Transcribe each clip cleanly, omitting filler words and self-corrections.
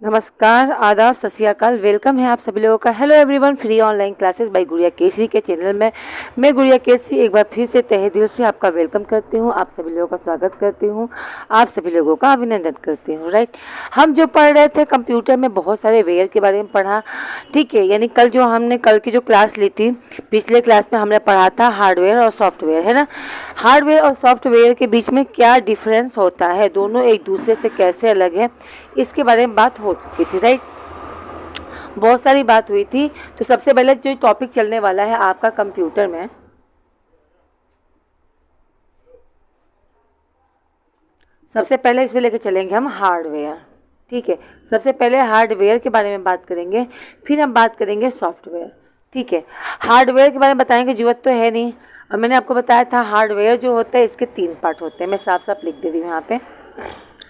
नमस्कार, आदाब, सत श्री अकाल। वेलकम है आप सभी लोगों का। Hello everyone, free online classes bye गुड़िया केसरी के चैनल में मैं गुड़िया केसरी एक बार फिर से तहे दिल से आपका वेलकम करती हूँ। आप सभी लोगों का स्वागत करती हूँ, आप सभी लोगों का अभिनंदन करती हूँ। राइट, हम जो पढ़ रहे थे कंप्यूटर में बहुत सारे वेयर के बारे में पढ़ा। ठीक है, यानी कल की जो क्लास ली थी, पिछले क्लास में हमने पढ़ा था हार्डवेयर और सॉफ्टवेयर, है ना। हार्डवेयर और सॉफ्टवेयर के बीच में क्या डिफरेंस होता है, दोनों एक दूसरे से कैसे अलग है, इसके बारे में बात हो चुकी थी। राइट, बहुत सारी बात हुई थी। तो सबसे पहले जो टॉपिक चलने वाला है आपका कंप्यूटर में, सबसे पहले इसमें लेके चलेंगे हम हार्डवेयर। ठीक है, सबसे पहले हार्डवेयर के बारे में बात करेंगे, फिर हम बात करेंगे सॉफ्टवेयर। ठीक है, हार्डवेयर के बारे में बताएंगे, जरूरत तो है नहीं। और मैंने आपको बताया था हार्डवेयर जो होता है इसके 3 पार्ट होते हैं। मैं साफ साफ लिख दे रही हूँ यहाँ पे,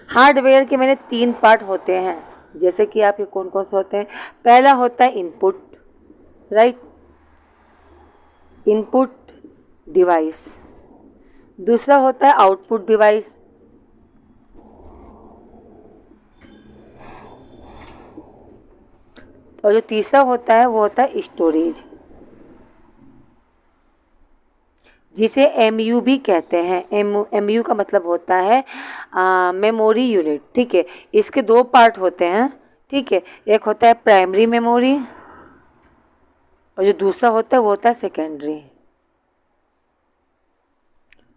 हार्डवेयर के मैंने 3 पार्ट होते हैं। जैसे कि आपके कौन कौन से होते हैं। पहला होता है इनपुट, राइट, इनपुट डिवाइस। दूसरा होता है आउटपुट डिवाइस। और जो तीसरा होता है वो होता है स्टोरेज, जिसे एमयू भी कहते हैं। एमयू का मतलब होता है मेमोरी यूनिट। ठीक है, इसके 2 पार्ट होते हैं। ठीक है, एक होता है प्राइमरी मेमोरी और जो दूसरा होता है वो होता है सेकेंडरी।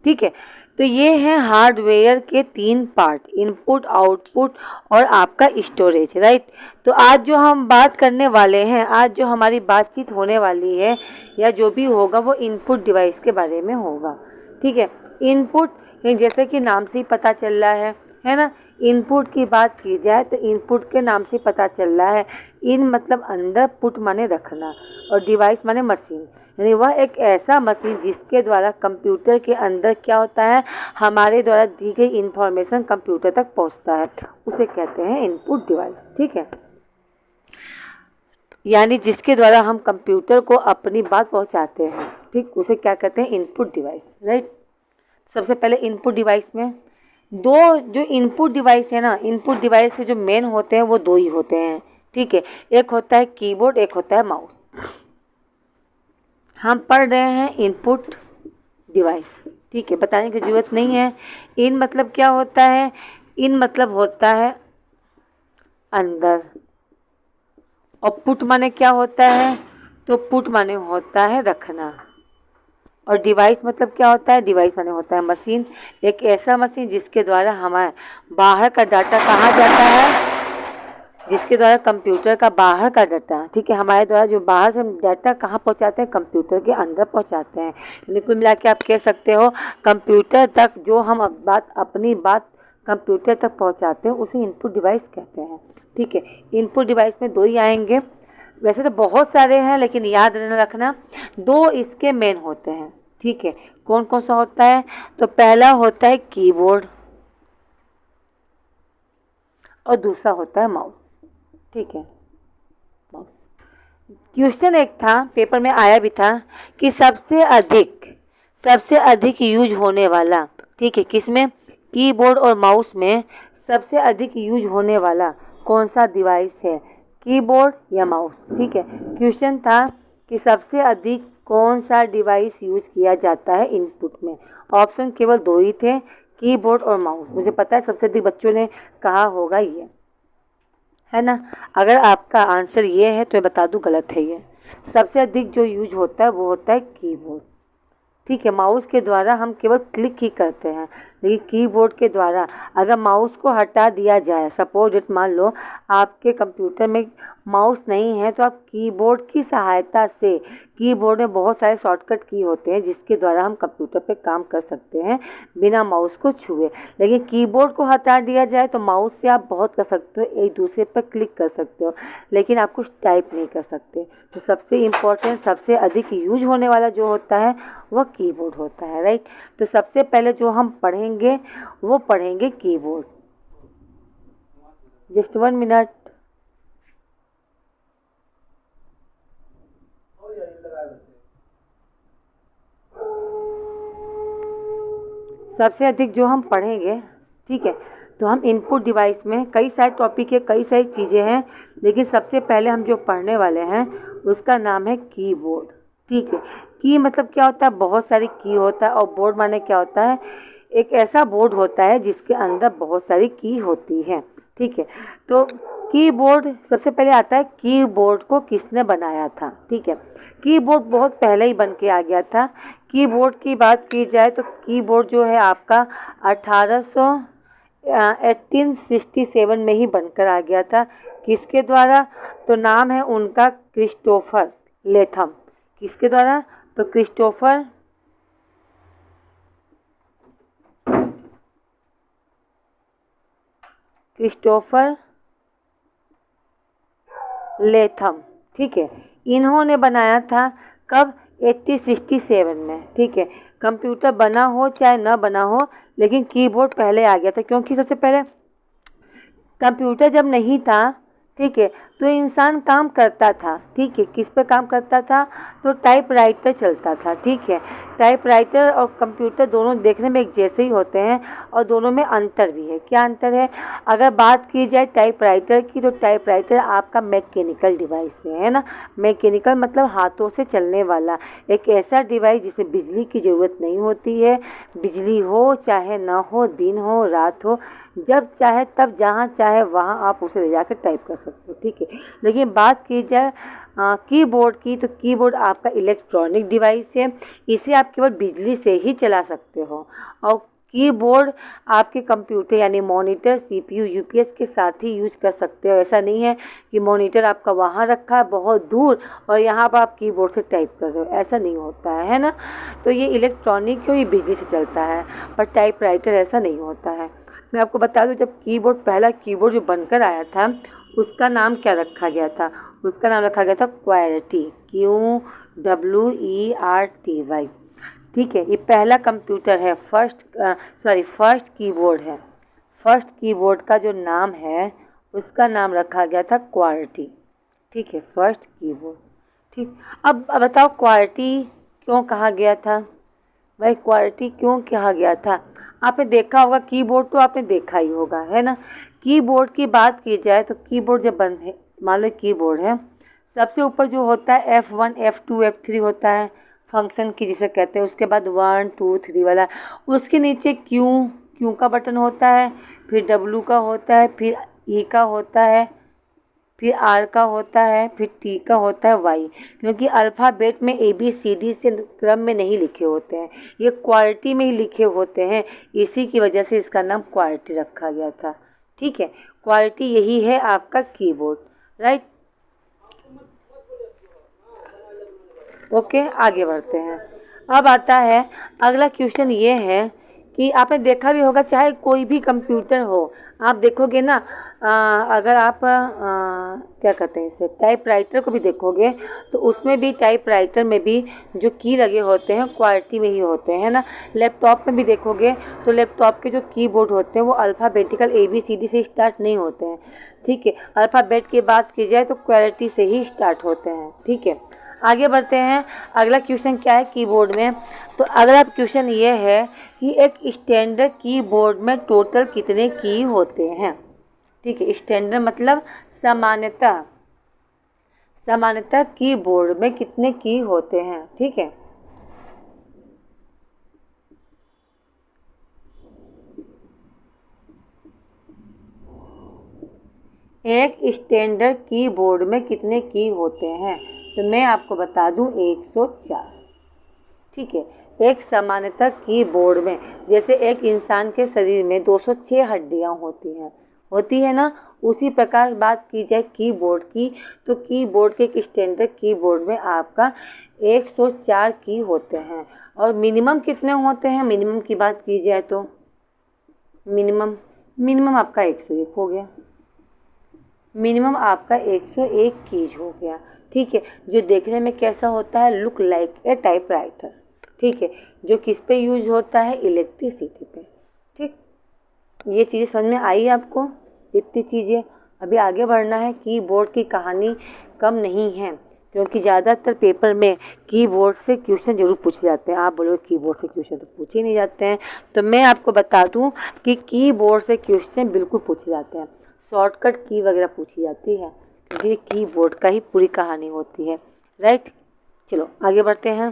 ठीक है, तो ये है हार्डवेयर के 3 पार्ट, इनपुट, आउटपुट और आपका स्टोरेज। राइट, तो आज जो हम बात करने वाले हैं, आज जो हमारी बातचीत होने वाली है या जो भी होगा वो इनपुट डिवाइस के बारे में होगा। ठीक है, इनपुट जैसे कि नाम से ही पता चल रहा है ना। इनपुट की बात की जाए तो इनपुट के नाम से पता चल रहा है, इन मतलब अंदर, पुट माने रखना और डिवाइस माने मशीन, यानी वह एक ऐसा मशीन जिसके द्वारा कंप्यूटर के अंदर क्या होता है, हमारे द्वारा दी गई इंफॉर्मेशन कंप्यूटर तक पहुंचता है, उसे कहते हैं इनपुट डिवाइस। ठीक है, यानी जिसके द्वारा हम कंप्यूटर को अपनी बात पहुंचाते हैं, ठीक, उसे क्या कहते हैं, इनपुट डिवाइस। राइट, सबसे पहले इनपुट डिवाइस में जो इनपुट डिवाइस है ना, इनपुट डिवाइस से जो मेन होते हैं वो 2 ही होते हैं। ठीक है, एक होता है कीबोर्ड, एक होता है माउस। हम पढ़ रहे हैं इनपुट डिवाइस। ठीक है, बताने की ज़रूरत नहीं है। इन मतलब क्या होता है, इन मतलब होता है अंदर, और पुट माने क्या होता है, तो पुट माने होता है रखना। और डिवाइस मतलब क्या होता है, डिवाइस माने होता है मशीन, एक ऐसा मशीन जिसके द्वारा हमारे बाहर का डाटा कहाँ जाता है, जिसके द्वारा कंप्यूटर का बाहर का डाटा, ठीक है, हमारे द्वारा जो बाहर से हम डाटा कहाँ पहुँचाते हैं, कंप्यूटर के अंदर पहुँचाते हैं। यानी कुल मिला के आप कह सकते हो कंप्यूटर तक जो हम अपनी बात कंप्यूटर तक पहुँचाते हैं उसे इनपुट डिवाइस कहते हैं। ठीक है, इनपुट डिवाइस में 2 ही आएंगे, वैसे तो बहुत सारे हैं लेकिन याद रखना 2 इसके मेन होते हैं। ठीक है, कौन कौन सा होता है, तो पहला होता है कीबोर्ड और दूसरा होता है माउस। ठीक है, क्वेश्चन एक था, पेपर में आया भी था कि सबसे अधिक यूज होने वाला, ठीक है, किसमें, कीबोर्ड और माउस में सबसे अधिक यूज होने वाला कौन सा डिवाइस है, कीबोर्ड या माउस। ठीक है, क्वेश्चन था कि सबसे अधिक कौन सा डिवाइस यूज किया जाता है इनपुट में। ऑप्शन केवल 2 ही थे, कीबोर्ड और माउस। मुझे पता है सबसे अधिक बच्चों ने कहा होगा ये, है ना। अगर आपका आंसर ये है तो मैं बता दूं गलत है ये। सबसे अधिक जो यूज होता है वो होता है कीबोर्ड। ठीक है, माउस के द्वारा हम केवल क्लिक ही करते हैं, लेकिन कीबोर्ड के द्वारा अगर माउस को हटा दिया जाए, सपोज इट मान लो आपके कंप्यूटर में माउस नहीं है तो आप कीबोर्ड की सहायता से, कीबोर्ड में बहुत सारे शॉर्टकट की होते हैं जिसके द्वारा हम कंप्यूटर पे काम कर सकते हैं बिना माउस को छुए। लेकिन कीबोर्ड को हटा दिया जाए तो माउस से आप बहुत कर सकते हो, एक दूसरे पर क्लिक कर सकते हो, लेकिन आप कुछ टाइप नहीं कर सकते। तो सबसे इम्पोर्टेंट, सबसे अधिक यूज होने वाला जो होता है वह कीबोर्ड होता है। राइट, तो सबसे पहले जो हम पढ़ेंगे वो पढ़ेंगे कीबोर्ड। Just 1 minute. सबसे अधिक जो हम पढ़ेंगे, ठीक है, तो हम इनपुट डिवाइस में कई सारे टॉपिक है, कई सारी चीज़ें हैं, लेकिन सबसे पहले हम जो पढ़ने वाले हैं उसका नाम है कीबोर्ड। ठीक है, की मतलब क्या होता है, बहुत सारी की होता है, और बोर्ड माने क्या होता है, एक ऐसा बोर्ड होता है जिसके अंदर बहुत सारी की होती है। ठीक है, तो कीबोर्ड सबसे पहले आता है कीबोर्ड को किसने बनाया था। ठीक है, कीबोर्ड बहुत पहले ही बन के आ गया था। कीबोर्ड की बात की जाए तो कीबोर्ड जो है आपका 1867 में ही बनकर आ गया था। किसके द्वारा, तो नाम है उनका क्रिस्टोफर लेथम। किसके द्वारा, तो क्रिस्टोफर लेथम। ठीक है, इन्होंने बनाया था कब, 1867 में। ठीक है, कंप्यूटर बना हो चाहे ना बना हो, लेकिन कीबोर्ड पहले आ गया था, क्योंकि सबसे पहले कंप्यूटर जब नहीं था, ठीक है, तो इंसान काम करता था। ठीक है, किस पे काम करता था, तो टाइपराइटर चलता था। ठीक है, टाइपराइटर और कंप्यूटर दोनों देखने में एक जैसे ही होते हैं, और दोनों में अंतर भी है। क्या अंतर है, अगर बात की जाए टाइपराइटर की, तो टाइपराइटर आपका मैकेनिकल डिवाइस है ना। मैकेनिकल मतलब हाथों से चलने वाला एक ऐसा डिवाइस जिसमें बिजली की ज़रूरत नहीं होती है। बिजली हो चाहे ना हो, दिन हो रात हो, जब चाहे तब जहाँ चाहे वहाँ आप उसे ले जाकर टाइप कर सकते हो। ठीक है, लेकिन बात की जाए कीबोर्ड की, तो कीबोर्ड आपका इलेक्ट्रॉनिक डिवाइस है। इसे आप केवल बिजली से ही चला सकते हो, और कीबोर्ड आपके कंप्यूटर यानी मॉनिटर, सीपीयू, यूपीएस के साथ ही यूज कर सकते हो। ऐसा नहीं है कि मॉनिटर आपका वहाँ रखा है बहुत दूर और यहाँ पर आप कीबोर्ड से टाइप कर रहे हो, ऐसा नहीं होता है ना। तो ये इलेक्ट्रॉनिक है, ये बिजली से चलता है, पर टाइपराइटर ऐसा नहीं होता है। मैं आपको बता दूं, जब कीबोर्ड पहला कीबोर्ड जो बनकर आया था उसका नाम क्या रखा गया था, उसका नाम रखा गया था क्वार्टी, QWERTY। ठीक है, ये पहला कंप्यूटर है, फर्स्ट कीबोर्ड है। फर्स्ट कीबोर्ड का जो नाम है उसका नाम रखा गया था क्वार्टी। ठीक है, फर्स्ट कीबोर्ड। ठीक, अब बताओ क्वार्टी क्यों कहा गया था, भाई क्वालिटी क्यों कहा गया था। आपने देखा होगा कीबोर्ड, तो आपने देखा ही होगा, है ना। कीबोर्ड की बात की जाए तो कीबोर्ड जब बंद है, मान लो कीबोर्ड है, सबसे ऊपर जो होता है F1 F2 F3 होता है, फंक्शन की जिसे कहते हैं। उसके बाद 1 2 3 वाला, उसके नीचे क्यू का बटन होता है, फिर W का होता है, फिर E का होता है, फिर आर का होता है, फिर टी का होता है, वाई। क्योंकि अल्फ़ाबेट में ABCD से क्रम में नहीं लिखे होते हैं, ये क्वालिटी में ही लिखे होते हैं, इसी की वजह से इसका नाम क्वालिटी रखा गया था। ठीक है, क्वालिटी यही है आपका कीबोर्ड, राइट। ओके, आगे बढ़ते हैं। अब आता है अगला क्वेश्चन, ये है कि आपने देखा भी होगा, चाहे कोई भी कंप्यूटर हो, आप देखोगे ना, अगर आप क्या कहते हैं इसे, टाइपराइटर को भी देखोगे, तो उसमें भी, टाइपराइटर में भी जो की लगे होते हैं क्वालिटी में ही होते हैं ना। लैपटॉप में भी देखोगे तो लैपटॉप के जो कीबोर्ड होते हैं वो अल्फ़ाबेटिकल ABCD से स्टार्ट नहीं होते हैं। ठीक है, अल्फ़ाबेट की बात की जाए तो क्वालिटी से ही स्टार्ट होते हैं। ठीक है, आगे बढ़ते हैं। अगला क्वेश्चन क्या है कीबोर्ड में, तो अगला क्वेश्चन ये है कि एक स्टैंडर्ड कीबोर्ड में टोटल कितने की होते हैं। ठीक है, स्टैंडर्ड मतलब सामान्यतः कीबोर्ड में कितने की होते हैं। ठीक है, एक स्टैंडर्ड कीबोर्ड में कितने की होते हैं, तो मैं आपको बता दूं 104। ठीक है, एक सामान्यतः कीबोर्ड में, जैसे एक इंसान के शरीर में 206 हड्डियां होती है ना, उसी प्रकार बात की जाए कीबोर्ड की, तो कीबोर्ड के एक स्टैंडर्ड कीबोर्ड में आपका 104 की होते हैं। और मिनिमम कितने होते हैं, मिनिमम की बात की जाए तो मिनिमम आपका 101 हो गया, मिनिमम आपका 101 कीज हो गया। ठीक है, जो देखने में कैसा होता है, लुक लाइक ए टाइपराइटर। ठीक है, जो किस पे यूज होता है, इलेक्ट्रिसिटी पे। ठीक, ये चीज़ें समझ में आई आपको, इतनी चीज़ें। अभी आगे बढ़ना है, कीबोर्ड की कहानी कम नहीं है, क्योंकि ज़्यादातर पेपर में कीबोर्ड से क्वेश्चन जरूर पूछे जाते हैं। आप बोलोगे कीबोर्ड से क्वेश्चन तो पूछे नहीं जाते हैं, तो मैं आपको बता दूं कि कीबोर्ड से क्वेश्चन बिल्कुल पूछे जाते हैं। शॉर्टकट की वगैरह पूछी जाती है, क्योंकि कीबोर्ड का ही पूरी कहानी होती है, राइट। चलो आगे बढ़ते हैं।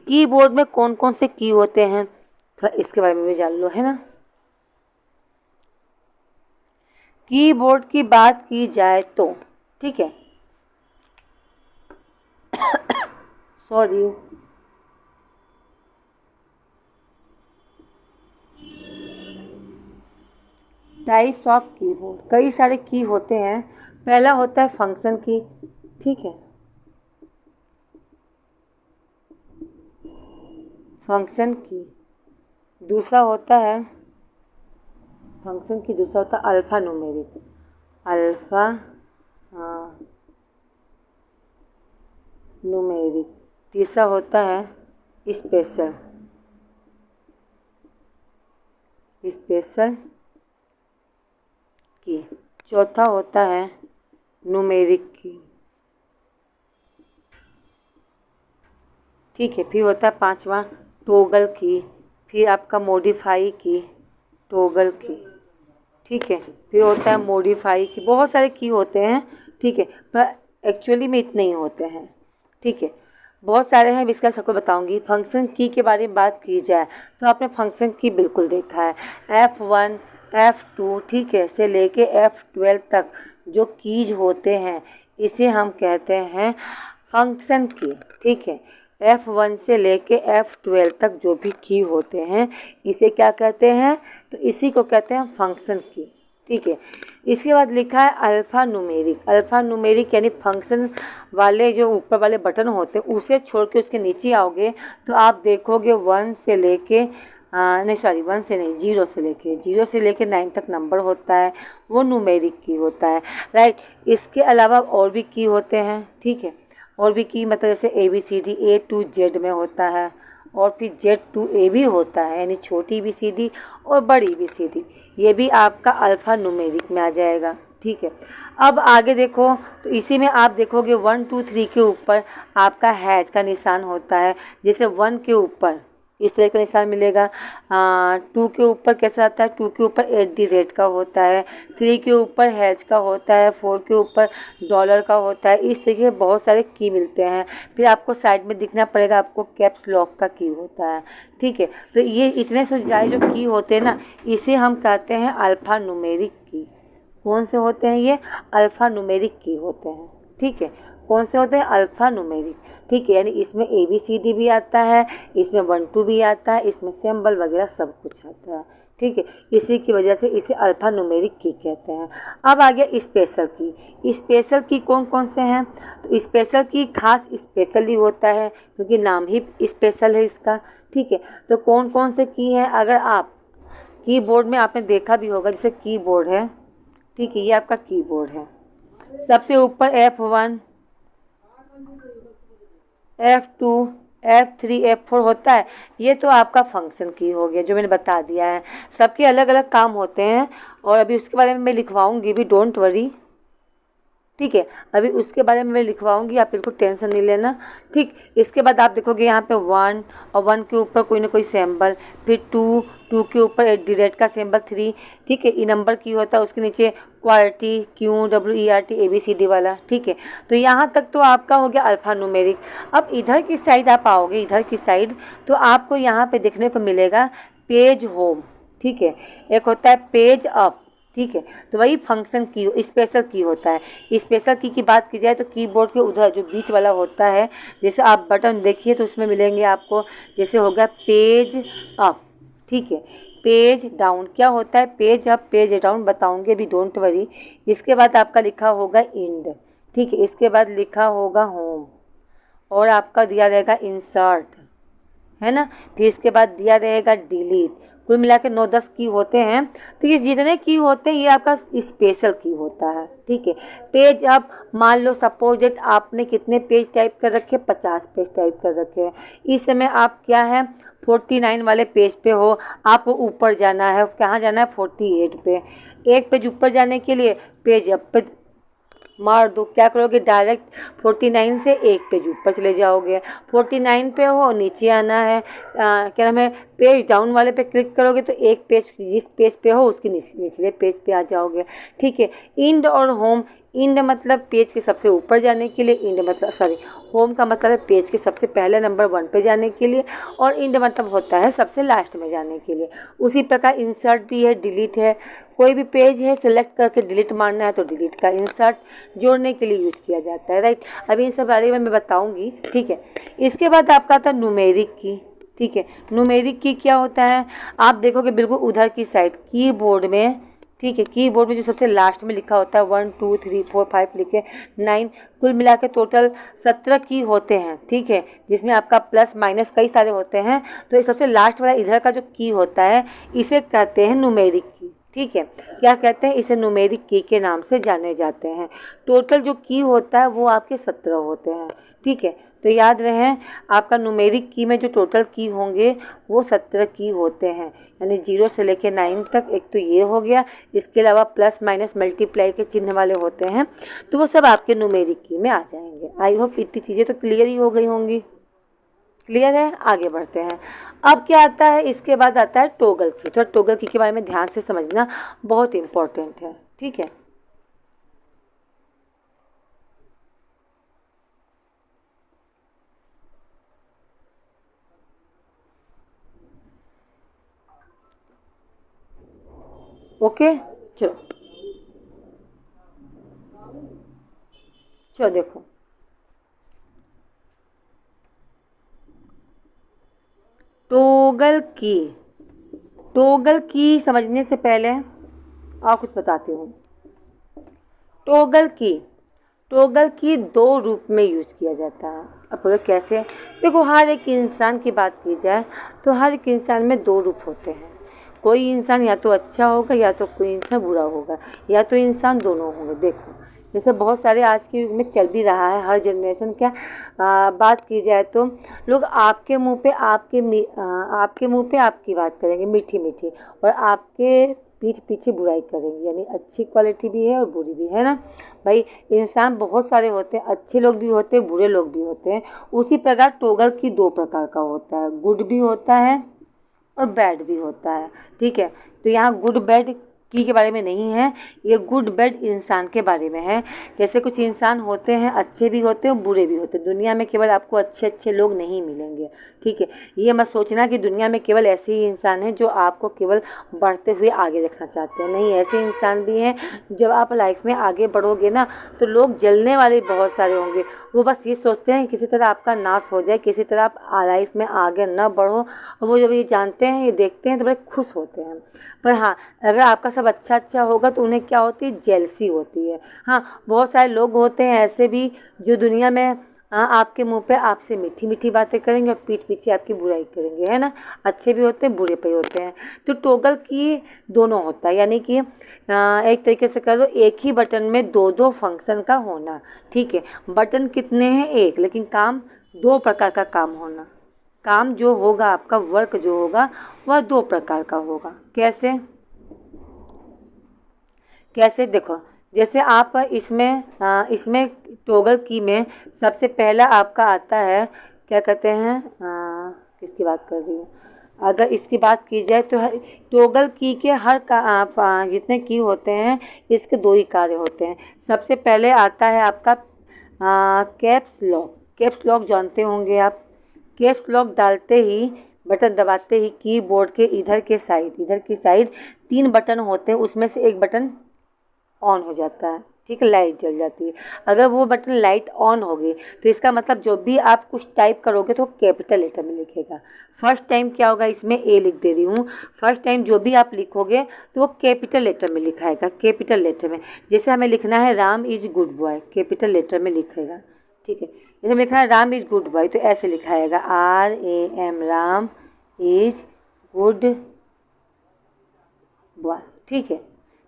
कीबोर्ड में कौन कौन से की होते हैं, थोड़ा इसके बारे में भी जान लो, है ना। कीबोर्ड की बात की जाए तो, ठीक है, सॉरी, टाइप्स ऑफ कीबोर्ड, कई सारे की होते हैं। पहला होता है फंक्शन की, ठीक है, फंक्शन की। दूसरा होता है फंक्शन की, दूसरा होता है अल्फा न्यूमेरिक, अल्फा न्यूमेरिक। तीसरा होता है स्पेशल, स्पेशल की। चौथा होता है न्यूमेरिक की, ठीक है। फिर होता है पांचवा टोगल की, फिर आपका मॉडिफाई की, टोगल की, ठीक है। फिर होता है मॉडिफाई की। बहुत सारे की होते हैं, ठीक है, पर एक्चुअली में इतने ही होते हैं, ठीक है। बहुत सारे हैं, इसका सबको बताऊंगी। फंक्शन की के बारे में बात की जाए तो आपने फंक्शन की बिल्कुल देखा है, F1 F2, ठीक है, से लेके F12 तक जो कीज होते हैं इसे हम कहते हैं फंक्शन की, ठीक है। F1 से लेके F12 तक जो भी की होते हैं इसे क्या कहते हैं, तो इसी को कहते हैं फंक्शन की, ठीक है। इसके बाद लिखा है अल्फ़ा न्यूमेरिक। अल्फ़ा न्यूमेरिक यानी फंक्शन वाले जो ऊपर वाले बटन होते हैं उसे छोड़ के उसके नीचे आओगे तो आप देखोगे 1 से लेके नहीं सॉरी 1 से नहीं, 0 से लेके 9 तक नंबर होता है, वो न्यूमेरिक की होता है, राइट। इसके अलावा और भी की होते हैं, ठीक है, और भी की मतलब जैसे ABCD A to Z में होता है, और फिर Z to A भी होता है, यानी छोटी ABCD और बड़ी ABCD, ये भी आपका अल्फ़ा न्यूमेरिक में आ जाएगा, ठीक है। अब आगे देखो तो इसी में आप देखोगे 1 2 3 के ऊपर आपका हैश का निशान होता है। जैसे 1 के ऊपर इस तरह का निशान मिलेगा, 2 के ऊपर कैसा आता है, 2 के ऊपर @ का होता है, 3 के ऊपर हैश का होता है, 4 के ऊपर डॉलर का होता है। इस तरीके के बहुत सारे की मिलते हैं। फिर आपको साइड में दिखना पड़ेगा, आपको कैप्स लॉक का की होता है, ठीक है। तो ये इतने से ज़्यादा जो की होते हैं ना, इसे हम कहते हैं अल्फ़ा न्यूमेरिक की। कौन से होते हैं ये, अल्फ़ा न्यूमेरिक की होते हैं, ठीक है। कौन से होते हैं, अल्फ़ा न्यूमेरिक, ठीक है। यानी इसमें ABCD भी आता है, इसमें 1 2 भी आता है, इसमें सिंबल वगैरह सब कुछ आता है, ठीक है। इसी की वजह से इसे अल्फ़ा न्यूमेरिक की कहते हैं। अब आ गया स्पेशल की। स्पेशल की कौन कौन से हैं, तो स्पेशल की खास स्पेशली होता है क्योंकि नाम ही स्पेशल है इसका, ठीक है। तो कौन कौन से की हैं, अगर आप कीबोर्ड में आपने देखा भी होगा, जैसे कीबोर्ड है, ठीक है, ये आपका कीबोर्ड है। सबसे ऊपर F1 F2 F3 F4 होता है, ये तो आपका फंक्शन की हो गया जो मैंने बता दिया है। सबके अलग अलग काम होते हैं और अभी उसके बारे में मैं लिखवाऊंगी भी, डोंट वरी, ठीक है। अभी उसके बारे में मैं लिखवाऊंगी, आप बिल्कुल टेंशन नहीं लेना, ठीक। इसके बाद आप देखोगे यहाँ पे 1 और 1 के ऊपर कोई ना कोई सिंबल, फिर 2 के ऊपर @ का सिंबल, 3, ठीक है, ई नंबर की होता है, उसके नीचे क्वार्टी QWERT ABCD वाला, ठीक है। तो यहाँ तक तो आपका हो गया अल्फ़ा न्यूमेरिक। अब इधर की साइड आप आओगे, इधर की साइड, तो आपको यहाँ पे देखने को मिलेगा पेज होम, ठीक है, एक होता है पेज अप, ठीक है। तो वही फंक्शन की स्पेशल की होता है। स्पेशल की बात की जाए तो कीबोर्ड के उधर जो बीच वाला होता है, जैसे आप बटन देखिए तो उसमें मिलेंगे आपको, जैसे होगा पेज अप, ठीक है, पेज डाउन। क्या होता है पेज अप पेज डाउन बताऊंगे अभी, डोंट वरी। इसके बाद आपका लिखा होगा इंड, ठीक है। इसके बाद लिखा होगा होम और आपका दिया रहेगा इंसर्ट, है ना। फिर इसके बाद दिया रहेगा डिलीट। कुल मिला के 9-10 की होते हैं। तो ये जितने की होते हैं ये आपका स्पेशल की होता है, ठीक है। पेज अब मान लो सपोज डेट आपने कितने पेज टाइप कर रखे, 50 पेज टाइप कर रखे हैं। इस समय आप क्या है 49 वाले पेज पे हो, आपको ऊपर जाना है, कहाँ जाना है 48 पे। एक पेज ऊपर जाने के लिए पेज अप पे मार दो। क्या करोगे, डायरेक्ट 49 से एक पेज ऊपर चले जाओगे। 49 पे हो, नीचे आना है, क्या नाम है, पेज डाउन वाले पे क्लिक करोगे तो एक पेज, जिस पेज पे हो उसके निचले पेज पे आ जाओगे। ठीक है। इंड और होम, इंड मतलब पेज के सबसे ऊपर जाने के लिए, इंड मतलब सॉरी होम का मतलब है पेज के सबसे पहले नंबर 1 पे जाने के लिए, और इंड मतलब होता है सबसे लास्ट में जाने के लिए। उसी प्रकार इंसर्ट भी है, डिलीट है। कोई भी पेज है सेलेक्ट करके डिलीट मारना है तो डिलीट का, इंसर्ट जोड़ने के लिए यूज किया जाता है, राइट। अभी इन सब बारे में मैं बताऊंगी। ठीक है। इसके बाद आपका आता है न्यूमेरिक की। ठीक है। न्यूमेरिक की क्या होता है, आप देखोगे बिल्कुल उधर की साइड कीबोर्ड में, ठीक है, कीबोर्ड में जो सबसे लास्ट में लिखा होता है 1 2 3 4 5 लिखे 9, कुल मिला के टोटल 17 की होते हैं। ठीक है। जिसमें आपका प्लस माइनस कई सारे होते हैं, तो ये सबसे लास्ट वाला इधर का जो की होता है इसे कहते हैं न्यूमेरिक की। ठीक है। क्या कहते हैं, इसे न्यूमेरिक की के नाम से जाने जाते हैं। टोटल जो की होता है वो आपके 17 होते हैं। ठीक है। तो याद रहे, आपका न्यूमेरिक की में जो टोटल की होंगे वो 17 की होते हैं, यानी 0 से लेके 9 तक। एक तो ये हो गया, इसके अलावा प्लस माइनस मल्टीप्लाई के चिन्ह वाले होते हैं, तो वो सब आपके न्यूमेरिक की में आ जाएंगे। आई होप इतनी चीज़ें तो क्लियर ही हो गई होंगी। क्लियर है, आगे बढ़ते हैं। अब क्या आता है, इसके बाद आता है टॉगल की। तो टॉगल की के बारे में ध्यान से समझना, बहुत इंपॉर्टेंट है। ठीक है। ओके, चलो चलो देखो, टॉगल की, टॉगल की समझने से पहले और कुछ बताती हूँ। टॉगल की, टॉगल की 2 रूप में यूज किया जाता है। अब बोलो कैसे, देखो हर एक इंसान की बात की जाए तो हर एक इंसान में 2 रूप होते हैं। कोई इंसान या तो अच्छा होगा या तो कोई इंसान बुरा होगा, या तो इंसान दोनों होंगे। देखो जैसे बहुत सारे आज के युग में चल भी रहा है, हर जनरेशन क्या बात की जाए तो लोग आपके मुंह पे आपके मुंह पे आपकी बात करेंगे मीठी मीठी, और आपके पीठ पीछे बुराई करेंगे, यानी अच्छी क्वालिटी भी है और बुरी भी है ना भाई। इंसान बहुत सारे होते हैं, अच्छे लोग भी होते हैं, बुरे लोग भी होते हैं। उसी प्रकार टॉगल की 2 प्रकार का होता है, गुड भी होता है और बैड भी होता है। ठीक है। तो यहाँ गुड बैड की के बारे में नहीं है, ये गुड बैड इंसान के बारे में है। जैसे कुछ इंसान होते हैं अच्छे भी होते हैं और बुरे भी होते हैं। दुनिया में केवल आपको अच्छे अच्छे लोग नहीं मिलेंगे। ठीक है। ये मत सोचना कि दुनिया में केवल ऐसे ही इंसान हैं जो आपको केवल बढ़ते हुए आगे देखना चाहते हैं। नहीं, ऐसे इंसान भी हैं, जब आप लाइफ में आगे बढ़ोगे ना तो लोग जलने वाले बहुत सारे होंगे। वो बस ये सोचते हैं कि किसी तरह आपका नाश हो जाए, किसी तरह आप लाइफ में आगे न बढ़ो, और वो जब ये जानते हैं, ये देखते हैं तो बड़े खुश होते हैं। पर हाँ, अगर आपका सब अच्छा अच्छा होगा तो उन्हें क्या होती है, जेलसी होती है। हाँ, बहुत सारे लोग होते हैं ऐसे भी जो दुनिया में आपके मुंह पे आपसे मीठी मीठी बातें करेंगे और पीठ पीछे आपकी बुराई करेंगे, है ना। अच्छे भी होते हैं, बुरे भी होते हैं। तो टॉगल की दोनों होता है, यानी कि एक तरीके से कह लो एक ही बटन में 2 फंक्शन का होना। ठीक है। बटन कितने हैं, एक, लेकिन काम 2 प्रकार का काम होना। काम जो होगा आपका, वर्क जो होगा वह 2 प्रकार का होगा। कैसे कैसे देखो, जैसे आप इसमें टॉगल की में सबसे पहला आपका आता है, क्या कहते हैं, किसकी बात कर रही हूँ, अगर इसकी बात की जाए तो टॉगल की के हर का जितने की होते हैं इसके 2 ही कार्य होते हैं। सबसे पहले आता है आपका कैप्स लॉक। कैप्स लॉक जानते होंगे आप। कैप्स लॉक डालते ही, बटन दबाते ही कीबोर्ड के इधर की साइड 3 बटन होते हैं, उसमें से एक बटन ऑन हो जाता है। ठीक है, लाइट जल जाती है। अगर वो बटन लाइट ऑन होगी तो इसका मतलब जो भी आप कुछ टाइप करोगे तो कैपिटल लेटर में लिखेगा। फर्स्ट टाइम क्या होगा, इसमें ए लिख दे रही हूँ, फर्स्ट टाइम जो भी आप लिखोगे तो वो कैपिटल लेटर में लिखाएगा, कैपिटल लेटर में। जैसे हमें लिखना है Ram is good boy, capital letter में लिखेगा। ठीक है। जैसे लिखना है राम इज गुड बॉय तो ऐसे लिखाएगा RAM, Ram is good boy. ठीक है।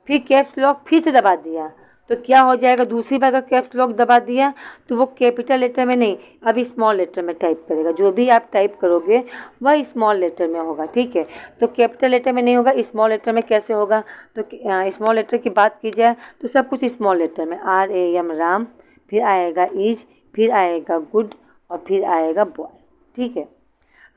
फिर कैप्स लॉक फिर से दबा दिया तो क्या हो जाएगा, दूसरी बार अगर कैप्स लॉक दबा दिया तो वो कैपिटल लेटर में नहीं, अब स्मॉल लेटर में टाइप करेगा। जो भी आप टाइप करोगे वह स्मॉल लेटर में होगा, ठीक है। तो कैपिटल लेटर में नहीं होगा, स्मॉल लेटर में कैसे होगा, तो स्मॉल लेटर की बात की जाए तो सब कुछ स्मॉल लेटर में, RAM राम, फिर आएगा इज, फिर आएगा गुड और फिर आएगा बॉय, ठीक है।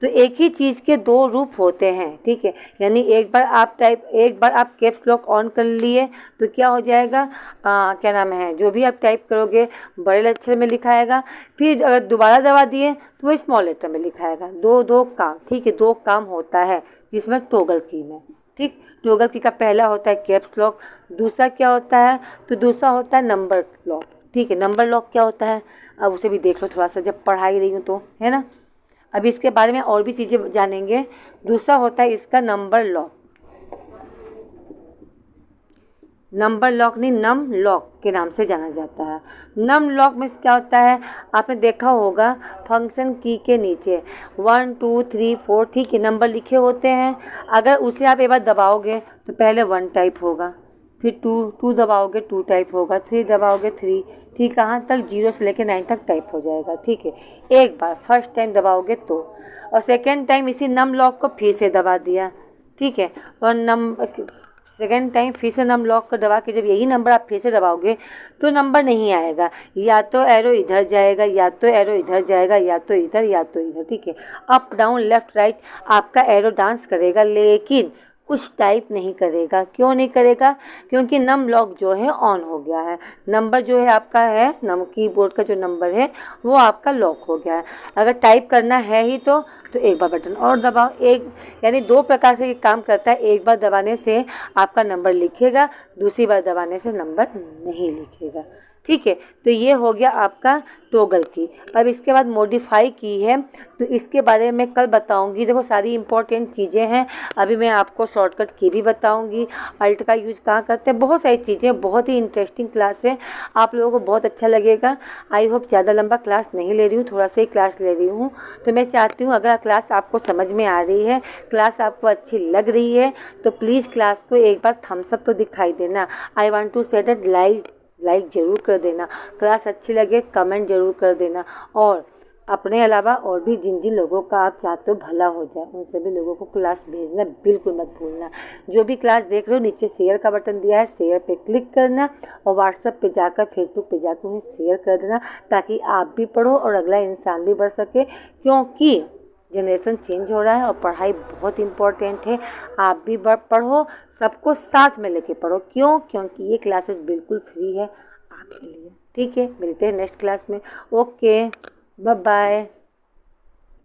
तो एक ही चीज़ के दो रूप होते हैं, ठीक है। यानी एक बार आप कैप्स लॉक ऑन कर लिए तो क्या हो जाएगा, क्या नाम है, जो भी आप टाइप करोगे बड़े अक्षर में लिखाएगा, फिर अगर दोबारा दबा दिए तो वो स्मॉल लेटर में लिखाएगा। दो काम, ठीक है, दो काम होता है जिसमें टॉगल की में, ठीक। टॉगल की का पहला होता है कैप्स लॉक, दूसरा क्या होता है, तो दूसरा होता है नंबर लॉक, ठीक है। नंबर लॉक क्या होता है, अब उसे भी देख लो थोड़ा सा, जब पढ़ाई रही हूँ तो, है ना। अभी इसके बारे में और भी चीज़ें जानेंगे। दूसरा होता है इसका नंबर लॉक, नंबर लॉक नहीं, नम लॉक के नाम से जाना जाता है। नम लॉक में क्या होता है, आपने देखा होगा फंक्शन की के नीचे 1 2 3 4, ठीक है, नंबर लिखे होते हैं। अगर उसे आप एक बार दबाओगे तो पहले 1 टाइप होगा, फिर 2 दबाओगे 2 टाइप होगा, 3 दबाओगे 3, ठीक, कहाँ तक, 0 से लेकर 9 तक टाइप हो जाएगा, ठीक है। एक बार फर्स्ट टाइम दबाओगे तो, और सेकेंड टाइम इसी नम लॉक को फिर से दबा दिया, ठीक है। और सेकेंड टाइम फिर से नम लॉक को दबा के जब यही नंबर आप फिर से दबाओगे तो नंबर नहीं आएगा, या तो एरो इधर जाएगा, या तो एरो इधर जाएगा, या तो इधर, या तो इधर, ठीक है। अप डाउन लेफ्ट राइट आपका एरो डांस करेगा, लेकिन कुछ टाइप नहीं करेगा। क्यों नहीं करेगा, क्योंकि नम लॉक जो है ऑन हो गया है। नंबर जो है आपका है, कीबोर्ड का जो नंबर है वो आपका लॉक हो गया है। अगर टाइप करना है ही तो एक बार बटन और दबाओ, यानी दो प्रकार से ये काम करता है। एक बार दबाने से आपका नंबर लिखेगा, दूसरी बार दबाने से नंबर नहीं लिखेगा, ठीक है। तो ये हो गया आपका टॉगल की। अब इसके बाद मॉडिफाई की है, तो इसके बारे में कल बताऊंगी। देखो सारी इंपॉर्टेंट चीज़ें हैं, अभी मैं आपको शॉर्टकट की भी बताऊंगी, अल्ट का यूज कहाँ करते हैं, बहुत सारी चीज़ें। बहुत ही इंटरेस्टिंग क्लास है, आप लोगों को बहुत अच्छा लगेगा। आई होप ज़्यादा लंबा क्लास नहीं ले रही हूँ, थोड़ा सा ही क्लास ले रही हूँ। तो मैं चाहती हूँ अगर क्लास आपको समझ में आ रही है, क्लास आपको अच्छी लग रही है, तो प्लीज़ क्लास को एक बार थम्स अप तो दिखाई देना। I want to say that like ज़रूर कर देना। क्लास अच्छी लगे कमेंट ज़रूर कर देना। और अपने अलावा और भी जिन जिन लोगों का आप चाहते हो भला हो जाए, उन सभी लोगों को क्लास भेजना बिल्कुल मत भूलना। जो भी क्लास देख रहे हो नीचे शेयर का बटन दिया है, शेयर पे क्लिक करना और व्हाट्सएप पे जाकर, फेसबुक पे जाकर उन्हें शेयर कर देना, ताकि आप भी पढ़ो और अगला इंसान भी बढ़ सके। क्योंकि जनरेशन चेंज हो रहा है और पढ़ाई बहुत इम्पोर्टेंट है। आप भी पढ़ो, सबको साथ में लेके पढ़ो। क्यों, क्योंकि ये क्लासेस बिल्कुल फ्री है आपके लिए, ठीक है। मिलते हैं नेक्स्ट क्लास में। Okay, bye bye.